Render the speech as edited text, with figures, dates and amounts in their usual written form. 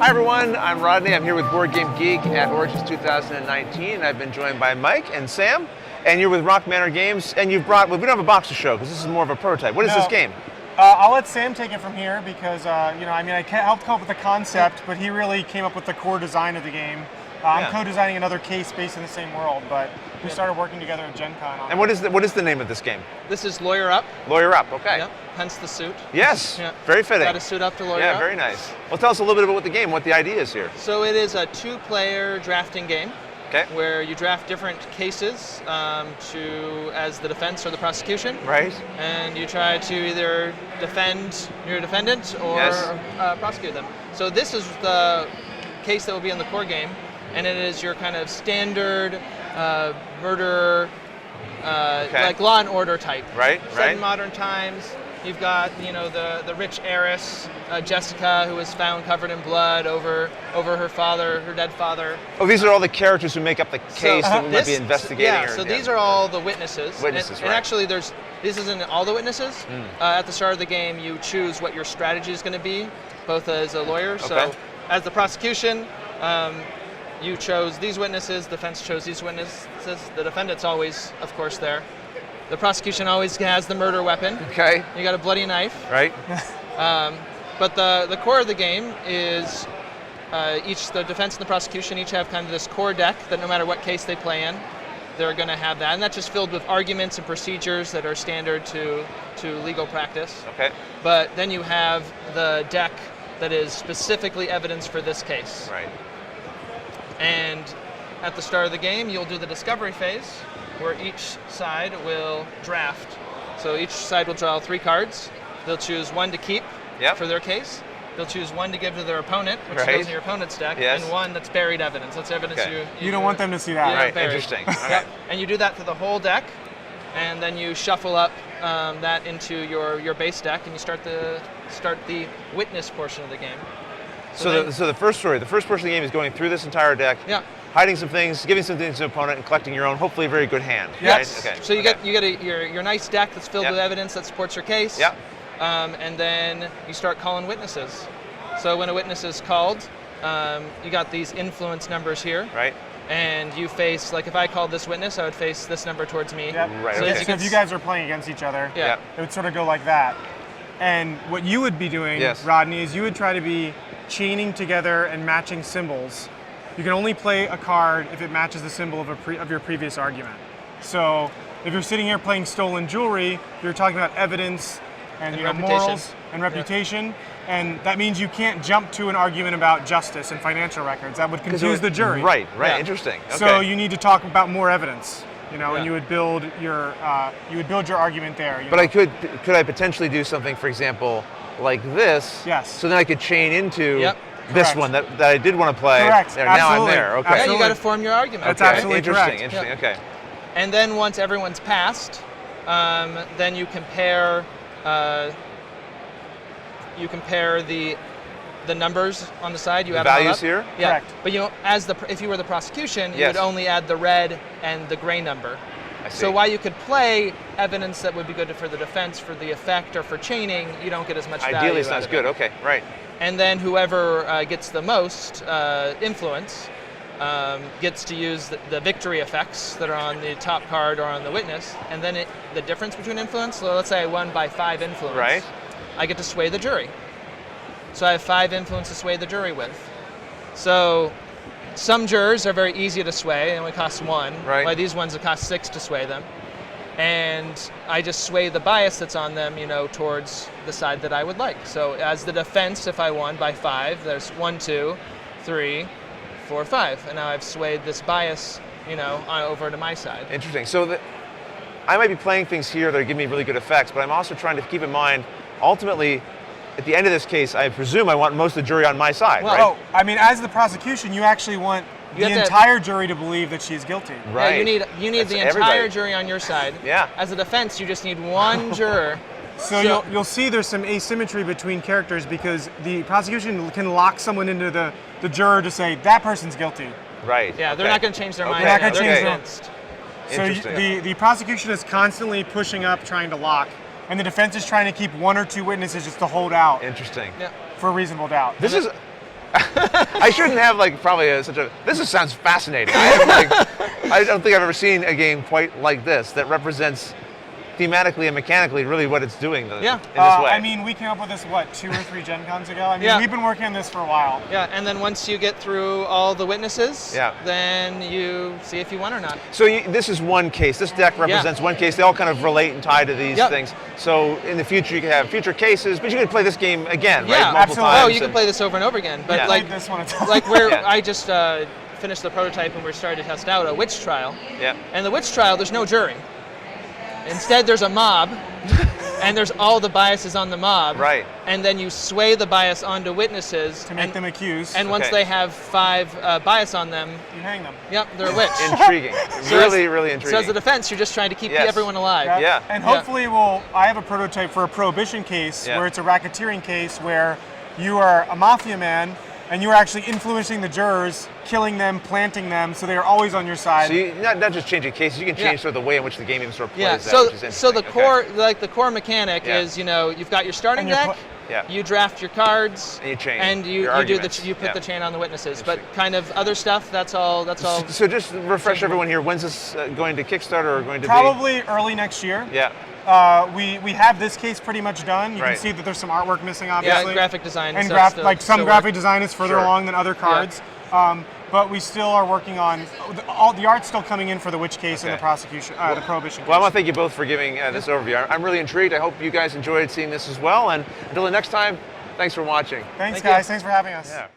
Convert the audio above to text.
Hi everyone, I'm Rodney. I'm here with Board Game Geek at Origins 2019. I've been joined by Mike and Sam, and you're with Rock Manor Games, and you've brought, well, we don't have a box to show because this is more of a prototype. What is this game? I'll let Sam take it from here because, I helped come up with the concept, but he really came up with the core design of the game. I'm co-designing another case based in the same world, but we started working together at Gen Con. And what is the name of this game? This is Lawyer Up. Lawyer Up, okay. Yep, hence the suit. Yes, very fitting. Got to suit up to Lawyer Up. Yeah, very nice. Well, tell us a little bit about what the game, what the idea is here. So it is a two-player drafting game. Okay. Where you draft different cases as the defense or the prosecution. Right. And you try to either defend your defendant or prosecute them. So this is the case that will be in the core game, and it is your kind of standard murder, like Law and Order type. Right. Set in modern times. You've got, the rich heiress, Jessica, who was found covered in blood over her father, her dead father. Oh, these are all the characters who make up the case that we might be investigating. Yeah, so these are all the witnesses. Witnesses, and actually, this isn't all the witnesses. At the start of the game, you choose what your strategy is going to be, both as a lawyer. Okay. So as the prosecution, you chose these witnesses, the defense chose these witnesses. The defendant's always, of course, there. The prosecution always has the murder weapon. Okay. You got a bloody knife. Right. But the core of the game is the defense and the prosecution each have kind of this core deck that no matter what case they play in, they're going to have that. And that's just filled with arguments and procedures that are standard to legal practice. Okay. But then you have the deck that is specifically evidence for this case. Right. And at the start of the game, you'll do the discovery phase, where each side will draft. So each side will draw 3 cards. They'll choose one to keep for their case. They'll choose one to give to their opponent, which goes in your opponent's deck, and one that's buried evidence. That's evidence you don't want them to see that. Right, interesting. Yep. And you do that for the whole deck, and then you shuffle up that into your base deck, and you start the witness portion of the game. So the first portion of the game is going through this entire deck. Yeah. Hiding some things, giving some things to the opponent, and collecting your own, hopefully a very good hand. Yes. Right? Okay. So you get your nice deck that's filled with evidence that supports your case. Yeah. And then you start calling witnesses. So when a witness is called, you got these influence numbers here. Right. And you face, like if I called this witness, I would face this number towards me. Yep. Right. So, if you guys are playing against each other, it would sort of go like that. And what you would be doing, Rodney, is you would try to be chaining together and matching symbols. You can only play a card if it matches the symbol of your previous argument. So if you're sitting here playing stolen jewelry, you're talking about evidence and morals and reputation, and that means you can't jump to an argument about justice and financial records. That would confuse the jury. Right, interesting. Okay. So you need to talk about more evidence, and you would build your argument there. But could I potentially do something, for example, like this? Yes. So then I could chain into this Correct. one that I did want to play. Correct. There, now I'm there. Okay. Yeah, you got to form your argument. That's absolutely interesting. correct. Interesting. Okay. And then once everyone's passed, then you compare the numbers on the side. You add values them up. here. Yeah. Correct. But if you were the prosecution, you would only add the red and the gray number. I see. So while you could play evidence that would be good for the defense, for the effect, or for chaining, you don't get as much value. Ideally, sounds good. Okay. Right. And then whoever gets the most influence gets to use the victory effects that are on the top card or on the witness. And then the difference between influence, so let's say I won by 5 influence. Right. I get to sway the jury. So I have 5 influence to sway the jury with. So some jurors are very easy to sway, and only cost 1. Right. While these ones, it costs 6 to sway them. And I just sway the bias that's on them, towards the side that I would like. So as the defense, if I won by 5, there's 1, 2, 3, 4, 5. And now I've swayed this bias, over to my side. Interesting. So I might be playing things here that are giving me really good effects, but I'm also trying to keep in mind, ultimately, at the end of this case, I presume I want most of the jury on my side, right? As the prosecution, you actually want the entire jury to believe that she is guilty. Right. Yeah, you need the entire jury on your side. Yeah. As a defense, you just need one juror. So you'll see there's some asymmetry between characters because the prosecution can lock someone into the juror to say that person's guilty. Right. Yeah, they're not going to change their mind. They're not going to change their mind. So the prosecution is constantly pushing up, trying to lock, and the defense is trying to keep 1 or 2 witnesses just to hold out. Interesting. Yeah. For a reasonable doubt. This is I shouldn't have like probably such a. Sounds fascinating. I don't think I've ever seen a game quite like this that represents thematically and mechanically really what it's doing in this way. I mean, we came up with this, what, 2 or 3 Gen Cons ago? I mean, we've been working on this for a while. Yeah, and then once you get through all the witnesses, then you see if you won or not. So this is one case. This deck represents one case. They all kind of relate and tie to these things. So in the future, you can have future cases, but you can play this game again, right? Multiple absolutely. times. Oh, you can play this over and over again. But like this one, I just finished the prototype and we're starting to test out a witch trial. Yeah. And the witch trial, there's no jury. Instead, there's a mob, and there's all the biases on the mob. Right. And then you sway the bias onto witnesses. To make them accused. And once they have 5 bias on them, you hang them. Yep, they're a witch. Intriguing. Really intriguing. So as a defense, you're just trying to keep everyone alive. Yeah. And hopefully I have a prototype for a prohibition case where it's a racketeering case where you are a mafia man and you are actually influencing the jurors, killing them, planting them, so they are always on your side. So you not just changing cases, you can change sort of the way in which the game even sort of plays so, out, which is interesting. So the core, the core mechanic is, you've got your starting deck, you draft your cards, and you chain, and you put the chain on the witnesses. But kind of other stuff, that's all. So just refresh everyone here. When's this going to Kickstarter or going to Probably early next year. Yeah. We have this case pretty much done. You can see that there's some artwork missing, obviously. Yeah, graphic design. And some graphic design is further along than other cards. But we still are working on all the art's still coming in for the witch case and the prosecution, the prohibition case. Well, I want to thank you both for giving this overview. I'm really intrigued. I hope you guys enjoyed seeing this as well. And until the next time, thanks for watching. Thanks, guys. Thanks for having us. Yeah.